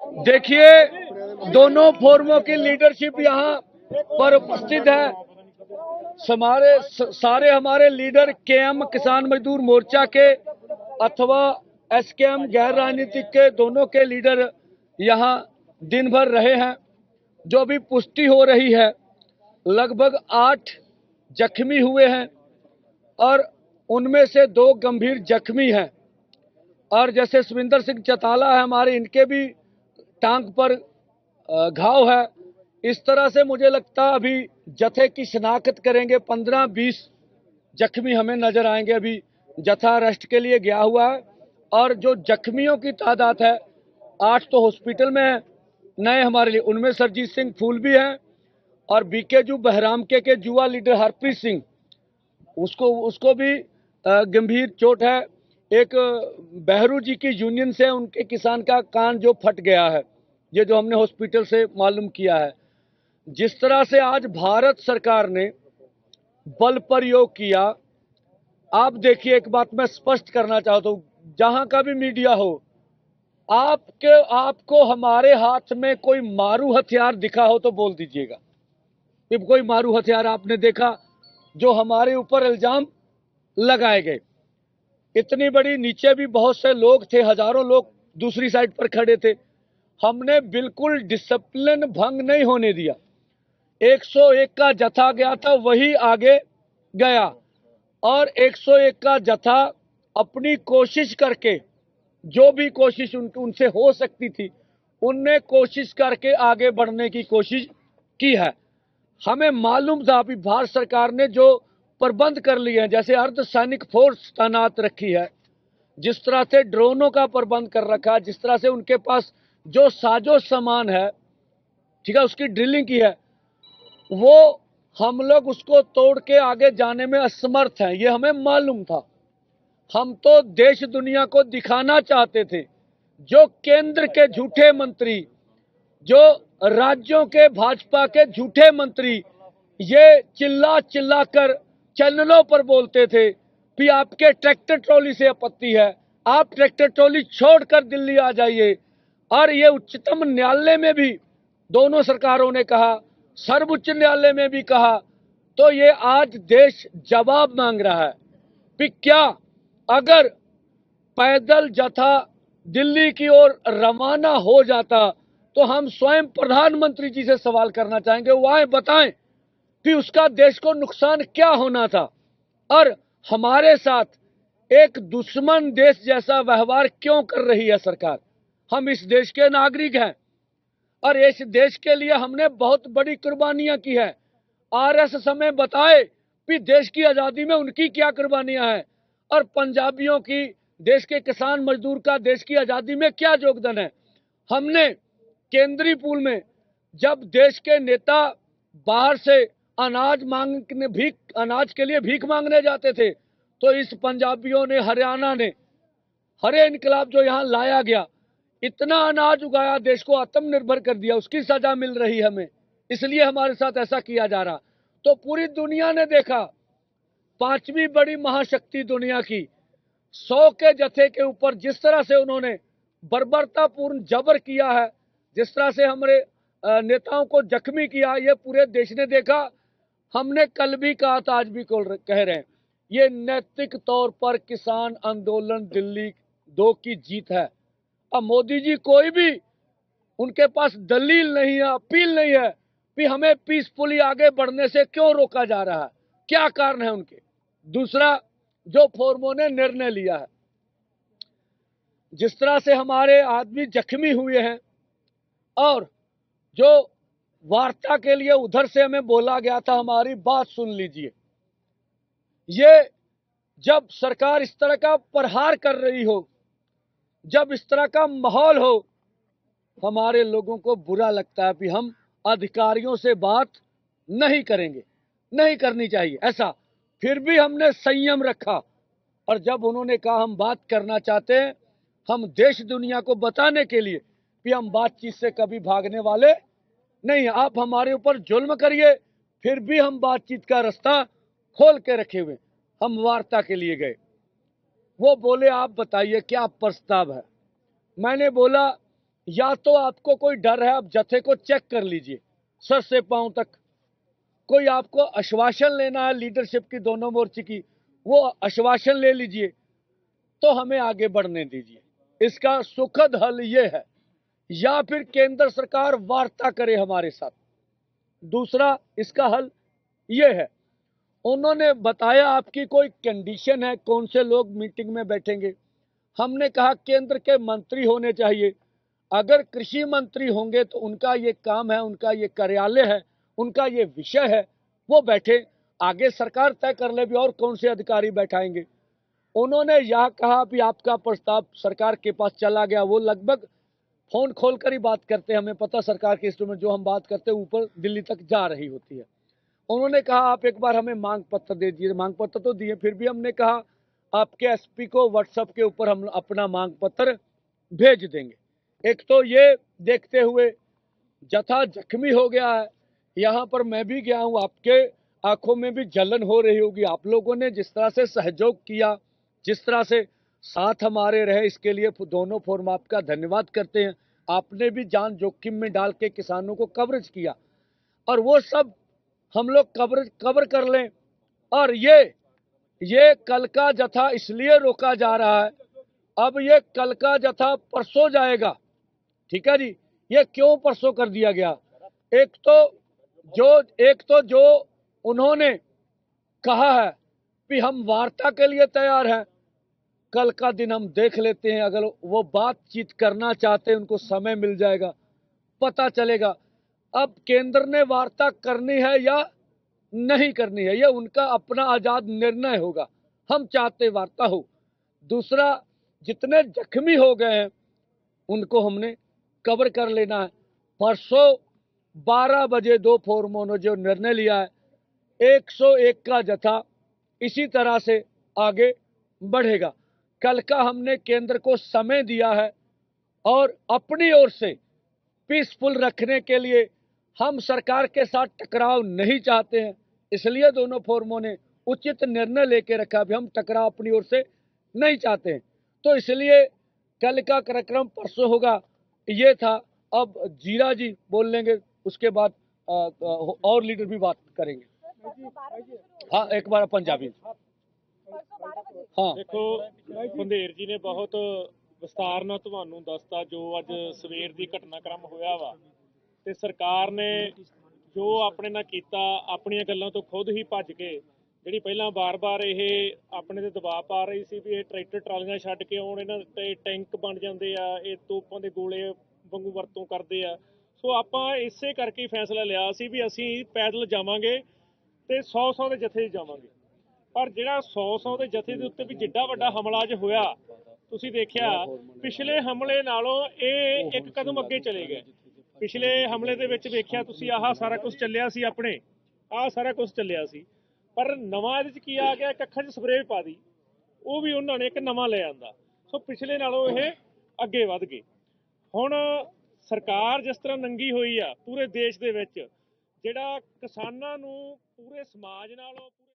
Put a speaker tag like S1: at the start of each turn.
S1: देखिए, दोनों फोरमों की लीडरशिप यहाँ पर उपस्थित है। सारे हमारे लीडर केएम किसान मजदूर मोर्चा के अथवा एसकेएम गैर राजनीतिक के दोनों के लीडर यहाँ दिन भर रहे हैं। जो भी पुष्टि हो रही है, लगभग 8 जख्मी हुए हैं और उनमें से 2 गंभीर जख्मी हैं। और जैसे सुविंदर सिंह चौटाला है हमारे, इनके भी टांग पर घाव है। इस तरह से मुझे लगता है अभी जत्थे की शिनाख्त करेंगे, 15-20 जख्मी हमें नजर आएंगे। अभी जत्था अरेस्ट के लिए गया हुआ है और जो जख्मियों की तादाद है 8 तो हॉस्पिटल में है नए हमारे लिए, उनमें सरजीत सिंह फूल भी हैं और बीकेजू बहराम के जुआ लीडर हरप्रीत सिंह, उसको भी गंभीर चोट है। एक बहरू जी की यूनियन से उनके किसान का कान जो फट गया है, ये जो हमने हॉस्पिटल से मालूम किया है। जिस तरह से आज भारत सरकार ने बल प्रयोग किया, आप देखिए, एक बात मैं स्पष्ट करना चाहता हूं, जहां का भी मीडिया हो, आपको हमारे हाथ में कोई मारू हथियार दिखा हो तो बोल दीजिएगा कि कोई मारू हथियार आपने देखा जो हमारे ऊपर इल्जाम लगाए गए। इतनी बड़ी, नीचे भी बहुत से लोग थे, हजारों लोग दूसरी साइड पर खड़े थे। हमने बिल्कुल डिसिप्लिन भंग नहीं होने दिया। 101 का जत्था गया था, वही आगे गया और 101 का जत्था अपनी कोशिश करके, जो भी कोशिश उनसे हो सकती थी, उनने कोशिश करके आगे बढ़ने की कोशिश की है। हमें मालूम था अभी भारत सरकार ने जो प्रबंध कर लिए हैं, जैसे अर्धसैनिक फोर्स तैनात रखी है, जिस तरह से ड्रोनों का प्रबंध कर रखा है, जिस तरह से उनके पास जो साजो सामान है, ठीक है, उसकी ड्रिलिंग की है, वो हम लोग उसको तोड़ के आगे जाने में असमर्थ हैं, ये हमें मालूम था। हम तो देश दुनिया को दिखाना चाहते थे। जो केंद्र के झूठे मंत्री, जो राज्यों के भाजपा के झूठे मंत्री ये चिल्ला चिल्ला कर चैनलों पर बोलते थे कि आपके ट्रैक्टर ट्रॉली से आपत्ति है, आप ट्रैक्टर ट्रॉली छोड़कर दिल्ली आ जाइए। और ये उच्चतम न्यायालय में भी दोनों सरकारों ने कहा, सर्वोच्च न्यायालय में भी कहा। तो ये आज देश जवाब मांग रहा है कि क्या अगर पैदल जत्था दिल्ली की ओर रवाना हो जाता तो हम स्वयं प्रधानमंत्री जी से सवाल करना चाहेंगे, वो आए बताएं कि उसका देश को नुकसान क्या होना था। और हमारे साथ एक दुश्मन देश जैसा व्यवहार क्यों कर रही है सरकार। हम इस देश के नागरिक हैं और इस देश के लिए हमने बहुत बड़ी कुर्बानियां की है। आरएस हमें बताए कि देश की आजादी में उनकी क्या कुर्बानियां हैं और पंजाबियों की, देश के किसान मजदूर का देश की आजादी में क्या योगदान है। हमने केंद्रीय पूल में जब देश के नेता बाहर से अनाज के लिए भीख मांगने जाते थे, तो इस पंजाबियों ने, हरियाणा ने, हरे इनकलाब जो यहाँ लाया गया, इतना अनाज उगाया, देश को आत्मनिर्भर कर दिया, उसकी सजा मिल रही हमें, इसलिए हमारे साथ ऐसा किया जा रहा। तो पूरी दुनिया ने देखा, 5वीं बड़ी महाशक्ति दुनिया की 100 के जत्थे के ऊपर जिस तरह से उन्होंने बर्बरतापूर्ण जबर किया है, जिस तरह से हमारे नेताओं को जख्मी किया, ये पूरे देश ने देखा। हमने कल भी कहा था, आज भी कह रहे हैं, ये नैतिक तौर पर किसान आंदोलन दिल्ली 2 की जीत है। अब मोदी जी कोई भी, उनके पास दलील नहीं है, अपील नहीं है कि हमें पीसफुली आगे बढ़ने से क्यों रोका जा रहा है, क्या कारण है उनके। दूसरा, जो फोरमों ने निर्णय लिया है, जिस तरह से हमारे आदमी जख्मी हुए हैं और जो वार्ता के लिए उधर से हमें बोला गया था, हमारी बात सुन लीजिए। ये जब सरकार इस तरह का प्रहार कर रही हो, जब इस तरह का माहौल हो, हमारे लोगों को बुरा लगता है कि हम अधिकारियों से बात नहीं करेंगे, नहीं करनी चाहिए ऐसा। फिर भी हमने संयम रखा और जब उन्होंने कहा हम बात करना चाहते हैं, हम देश दुनिया को बताने के लिए कि हम बातचीत से कभी भागने वाले नहीं, आप हमारे ऊपर जुल्म करिए, फिर भी हम बातचीत का रास्ता खोल के रखे हुए। हम वार्ता के लिए गए, वो बोले आप बताइए क्या प्रस्ताव है। मैंने बोला या तो आपको कोई डर है, आप जत्थे को चेक कर लीजिए सर से पांव तक। कोई आपको आश्वासन लेना है लीडरशिप की दोनों मोर्चे की, वो आश्वासन ले लीजिए, तो हमें आगे बढ़ने दीजिए। इसका सुखद हल ये है, या फिर केंद्र सरकार वार्ता करे हमारे साथ। दूसरा इसका हल ये है, उन्होंने बताया आपकी कोई कंडीशन है कौन से लोग मीटिंग में बैठेंगे। हमने कहा केंद्र के मंत्री होने चाहिए। अगर कृषि मंत्री होंगे तो उनका ये काम है, उनका ये कार्यालय है, उनका ये विषय है, वो बैठे। आगे सरकार तय कर ले भी और कौन से अधिकारी बैठाएंगे। उन्होंने यह कहा कि आपका प्रस्ताव सरकार के पास चला गया। वो लगभग फोन खोलकर ही बात करते हैं, हमें पता सरकार के इंस्ट्रूमेंट जो हम बात करते हैं ऊपर दिल्ली तक जा रही होती है। उन्होंने कहा आप एक बार हमें मांग पत्र दे दीजिए। मांग पत्र तो दिए, फिर भी हमने कहा आपके एसपी को व्हाट्सएप के ऊपर हम अपना मांग पत्र भेज देंगे। एक तो ये देखते हुए जथा जख्मी हो गया है, यहाँ पर मैं भी गया हूँ, आपके आंखों में भी जलन हो रही होगी। आप लोगों ने जिस तरह से सहयोग किया, जिस तरह से साथ हमारे रहे, इसके लिए दोनों फोरम आपका धन्यवाद करते हैं। आपने भी जान जोखिम में डाल के किसानों को कवरेज किया, और वो सब हम लोग कवर कर लें। और ये कल का जथा इसलिए रोका जा रहा है, अब ये कल का जथा परसों जाएगा, ठीक है जी। ये क्यों परसों कर दिया गया? एक तो जो उन्होंने कहा है कि हम वार्ता के लिए तैयार हैं, कल का दिन हम देख लेते हैं। अगर वो बातचीत करना चाहते हैं, उनको समय मिल जाएगा, पता चलेगा। अब केंद्र ने वार्ता करनी है या नहीं करनी है, ये उनका अपना आजाद निर्णय होगा। हम चाहते वार्ता हो। दूसरा, जितने जख्मी हो गए हैं उनको हमने कवर कर लेना है। परसों 12 बजे दो फोरमों ने जो निर्णय लिया है, 101 का जथा इसी तरह से आगे बढ़ेगा। कल का हमने केंद्र को समय दिया है, और अपनी ओर से पीसफुल रखने के लिए हम सरकार के साथ टकराव नहीं चाहते हैं। इसलिए दोनों फोरमों ने उचित निर्णय लेके रखा भी हम टकराव अपनी ओर से नहीं चाहते हैं। तो इसलिए कल का कार्यक्रम परसों होगा, ये था। अब जीरा जी बोल लेंगे, उसके बाद और लीडर भी बात करेंगे। हाँ, एक बार पंजाबी। हाँ
S2: देखो, पंधेर जी ने बहुत ਵਿਸਤਾਰ ਨਾਲ ਤੁਹਾਨੂੰ ਦੱਸਤਾ ਜੋ ਅੱਜ ਸਵੇਰ ਦੀ ਘਟਨਾਕ੍ਰਮ ਹੋਇਆ ਵਾ, ਤੇ ਸਰਕਾਰ ਨੇ ਜੋ ਆਪਣੇ ਨਾਲ ਕੀਤਾ, ਆਪਣੀਆਂ ਗੱਲਾਂ ਤੋਂ ਖੁਦ ਹੀ ਭੱਜ ਕੇ, ਜਿਹੜੀ ਪਹਿਲਾਂ ਬਾਰ-ਬਾਰ ਇਹ ਆਪਣੇ ਤੇ ਦਬਾਅ ਪਾ ਰਹੀ ਸੀ ਵੀ ਇਹ ਟਰੈਕਟਰ ਟਰਾਲੀਆਂ ਛੱਡ ਕੇ ਆਉਣ, ਇਹਨਾਂ ਤੇ ਟੈਂਕ ਬਣ ਜਾਂਦੇ ਆ, ਇਹ ਤੋਪਾਂ ਦੇ ਗੋਲੇ ਵਾਂਗੂ ਵਰਤੋਂ ਕਰਦੇ ਆ। ਸੋ ਆਪਾਂ ਇਸੇ ਕਰਕੇ ਫੈਸਲਾ ਲਿਆ ਸੀ ਵੀ ਅਸੀਂ ਪੈਦਲ ਜਾਵਾਂਗੇ ਤੇ 100 ਦੇ ਜਥੇ ਜਾਵਾਂਗੇ। ਪਰ ਜਿਹੜਾ 100 ਦੇ ਜਥੇ ਦੇ ਉੱਤੇ ਵੀ ਜਿੱਡਾ ਵੱਡਾ ਹਮਲਾ ਅੱਜ ਹੋਇਆ, ਤੁਸੀਂ ਦੇਖਿਆ ਪਿਛਲੇ ਹਮਲੇ ਨਾਲੋਂ ਇਹ ਇੱਕ ਕਦਮ ਅੱਗੇ ਚਲੇ ਗਏ। ਪਿਛਲੇ ਹਮਲੇ ਦੇ ਵਿੱਚ ਵੇਖਿਆ ਤੁਸੀਂ, ਆਹ ਸਾਰਾ ਕੁਝ ਚੱਲਿਆ ਸੀ, ਆਪਣੇ ਆਹ ਸਾਰਾ ਕੁਝ ਚੱਲਿਆ ਸੀ, ਪਰ ਨਵਾਂ ਇਹਦੇ 'ਚ ਕੀ ਆ ਗਿਆ, ਇੱਕ ਅੱਖਾਂ 'ਚ ਸਪਰੇਅ ਪਾ ਦੀ, ਉਹ ਵੀ ਉਹਨਾਂ ਨੇ ਇੱਕ ਨਵਾਂ ਲੈ ਆਂਦਾ। ਸੋ ਪਿਛਲੇ ਨਾਲੋਂ ਇਹ ਅੱਗੇ ਵੱਧ ਗਏ। ਹੁਣ ਸਰਕਾਰ ਜਿਸ ਤਰ੍ਹਾਂ ਨੰਗੀ ਹੋਈ ਆ ਪੂਰੇ ਦੇਸ਼ ਦੇ ਵਿੱਚ, ਜਿਹੜਾ ਕਿਸਾਨਾਂ ਨੂੰ ਪੂਰੇ ਸਮਾਜ ਨਾਲੋਂ